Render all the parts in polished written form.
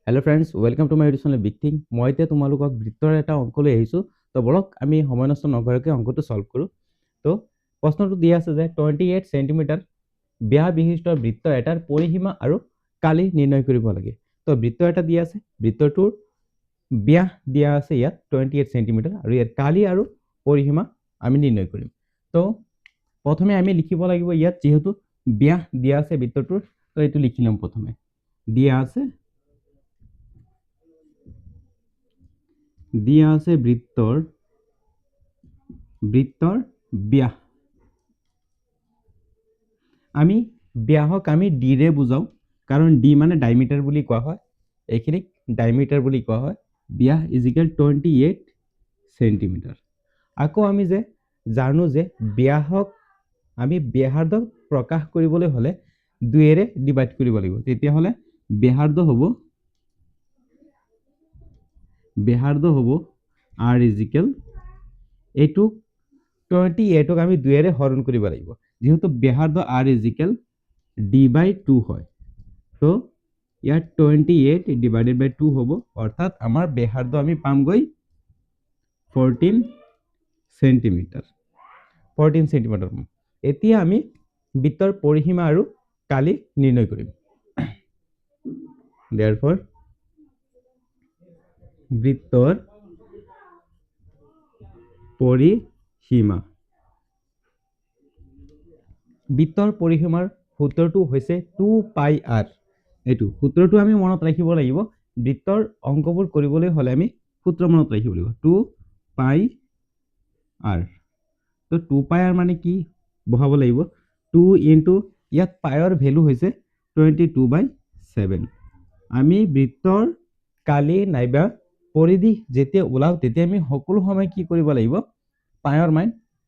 hello friends welcome to my YouTube channel big thing মই তে তোমালোকক বৃত্তৰ এটা অংক লৈ আহিছো তো বলক আমি সময় নষ্ট নকৰাকৈ অংকটো সলভ কৰো তো প্ৰশ্নটো দিয়া আছে যে 28 সেন্টিমিটাৰ ব্যাস বিশিষ্ট বৃত্ত এটাৰ পৰিসীমা আৰু কালি নিৰ্ণয় কৰিব লাগে তো বৃত্ত এটা দিয়া আছে বৃত্তটোৰ ব্যাস দিয়া আছে ইয়াত 28 সেন্টিমিটাৰ আৰু ইয়াৰ কালি আৰু পৰিসীমা আমি নিৰ্ণয় কৰিম তো প্ৰথমে আমি লিখিব লাগিব ইয়াত যেহেতু ব্যাস দিয়া আছে বৃত্তটোৰ তো এটো লিখি লম প্ৰথমে দিয়া আছে দিয়া আছে বৃত্তৰ ব্যাস আমি ব্যাসক আমি ডি ৰে বুজাও কাৰণ ডি মানে ডায়ামিটাৰ বুলি কোৱা হয় এইখিনি ডায়ামিটাৰ বুলি কোৱা হয় ব্যাস ইজ ইকুৱেল 28 সেন্টিমিটাৰ আকৌ আমি যে জানো যে ব্যাসক আমি ব্যাসাৰ্ধক প্ৰকাশ কৰিবলৈ হলে 2 ৰে ডিভাইড কৰিব লাগিব তেতিয়া হলে ব্যাসাৰ্ধ হ'ব r is equal এটো 28 ক আমি 2 ৰে হৰণ কৰিব লাগিব যেহেতু ব্যাসাৰ্ধ r is equal d/2 হয় তো ইয়াৰ 28 ডিভাইডেড বাই 2 হ'ব অৰ্থাৎ আমাৰ ব্যাসাৰ্ধ আমি পাম গৈ 14 সেন্টিমিটাৰ এতিয়া আমি বৃত্তৰ পৰিসীমা আৰু কালি নিৰ্ণয় কৰিম therefore বৃত্তৰ পৰিসীমাৰ সূত্ৰটো হৈছে 2 পাই r এটো সূত্ৰটো আমি মনত ৰাখিব লাগিব বৃত্তৰ অংকবোৰ কৰিবলৈ হলে আমি সূত্ৰ মনত ৰাখিব লাগিব 2 পাই r তো 2 পাই r মানে কি বহাব লাগিব 2 ইনটু ইয়াত পাইৰ ভ্যালু হৈছে 22/7 আমি বৃত্তৰ কালি নাইবা পৰিধি যেতিয়া ওলাও তেতিয়া আমি সকলো সময় কি কৰিব লাগিব পাইৰ মান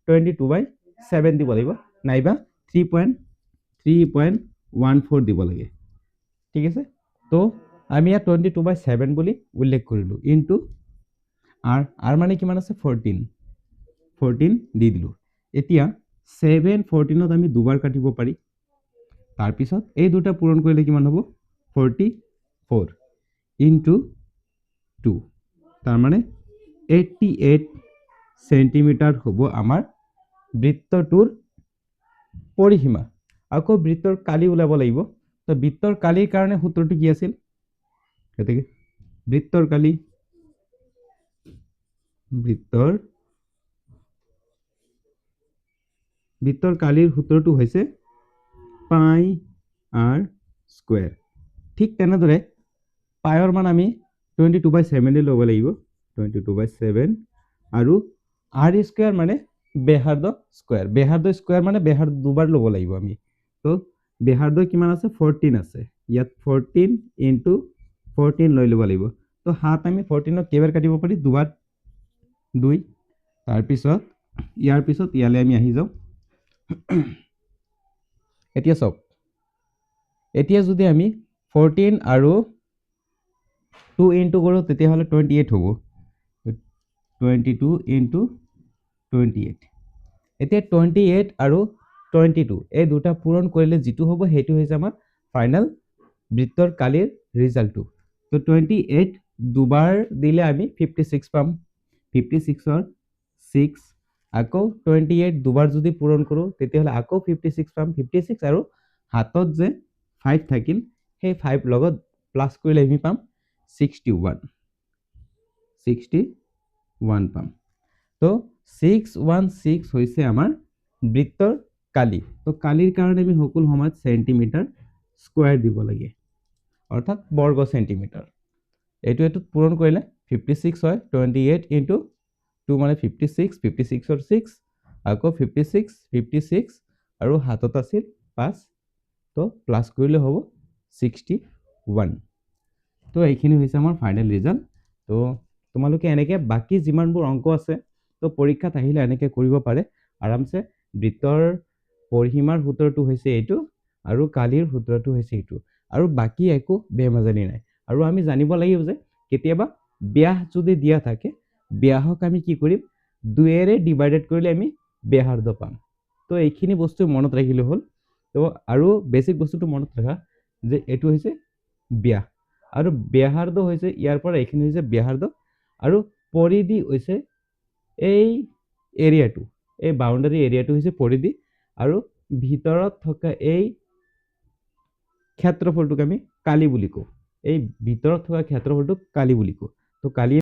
22/7 দিব লাগিব নাইবা 3.14 দিব লাগে ঠিক আছে তো আমি ইয়াত 22/7 বুলি উল্লেখ কৰিলো ইনটু r মানে কিমান আছে 14 দি দিলো এতিয়া 7 14 ত আমি দুবাৰ কাটিব পাৰি তাৰ পিছত এই দুটা পূৰণ কৰিলে কিমান হ'ব 44 ইনটু 2 তাৰ মানে 88 সেন্টিমিটাৰ হ'ব আমাৰ বৃত্তটোৰ পৰিসীমা আকৌ বৃত্তৰ কালি উলাব লাগিব তো বৃত্তৰ কালিৰ কাৰণে সূত্ৰটো কি আছিল এতেকে বৃত্তৰ কালিৰ সূত্ৰটো হৈছে পাই r স্কয়াৰ ঠিক তেনেদৰে পাইৰ মান আমি 22/7 লৈ ল'ব লাগিব 22/7 আৰু r স্কয়াৰ মানে ব্যাসাৰ্ধ স্কয়াৰ মানে ব্যাসাৰ্ধ দুবাৰ ল'ব লাগিব আমি তো ব্যাসাৰ্ধ কিমান আছে 14 আছে ইয়াত 14 ইনটু 14 লৈ ল'ব লাগিব তো হাত আমি 14 ক কেইবাৰ কাটিব পাৰি দুবাৰ 2 তাৰ পিছত ইয়াৰ পিছত ইয়ালে আমি আহি যাও এতিয়া সব এতিয়া যদি আমি 14 আৰু 2 ইনটু কৰো তেতিয়া হলে 28 হ'ব 22 ইনটু 28 এতিয়া 28 আৰু 22 এই দুটা পূৰণ কৰিলে যেটো হ'ব হেতু হৈছে আমাৰ ফাইনাল বৃত্তৰ কালিৰ ৰিজাল্টটো তো 28 দুবাৰ দিলে আমি 56 পাম 56 ৰ 6 আকৌ 28 দুবাৰ যদি পূৰণ কৰো তেতিয়া হলে আকৌ 56 পাম 56 আৰু হাতত যে 5 থাকিল সেই 5 লগত প্লাস কৰিলে আমি পাম 61 পাম তো 616 হৈছে আমাৰ বৃত্তৰ কালি তো কালিৰ কাৰণে আমি সকলো সময়ত সেন্টিমিটাৰ স্কয়াৰ দিব লাগে অৰ্থাৎ বৰ্গ সেন্টিমিটাৰ এটো পূৰণ কৰিলে 56 হয় 28 ইনটু 2 মানে 56 56 ৰ 6 আকৌ 56 আৰু হাতত আছিল 5 তো প্লাস কৰিলে হ'ব 61 তো এইখিনি হৈছে আমাৰ ফাইনাল ৰিজাল্ট তো তোমালোকে এনেকে বাকি যিমানবোৰ অংক আছে তো পৰীক্ষাত আহিলে এনেকে কৰিব পাৰে আৰামছে বৃত্তৰ পৰিসীমাৰ সূত্ৰটো হৈছে এইটো আৰু কালিৰ সূত্ৰটো হৈছে এইটো আৰু বাকি একো বেমাজানি নাই আৰু আমি জানিব লাগিব যে কেতিয়াবা ব্যাস যদি দিয়া থাকে ব্যাসক আমি কি কৰিম 2 ৰে ডিভাইডেড কৰিলে আমি ব্যাসাৰ্ধ পাম তো এইখিনি বস্তু মনত ৰাখিলে হল তো আৰু বেসিক বস্তুটো মনত ৰাখা যে এটো হৈছে ব্যাস আৰু ব্যাসাৰ্ধ হৈছে ইয়াৰ পৰা এইখিনি হৈছে ব্যাসাৰ্ধ আৰু পৰিধি হৈছে এই এৰিয়াটো এই বাউণ্ডাৰী এৰিয়াটো হৈছে পৰিধি আৰু ভিতৰত থকা এই ক্ষেত্ৰফলটোক আমি কালি বুলি কওঁ এই ভিতৰত থকা ক্ষেত্ৰফলটোক কালি বুলি কওঁ তো কালি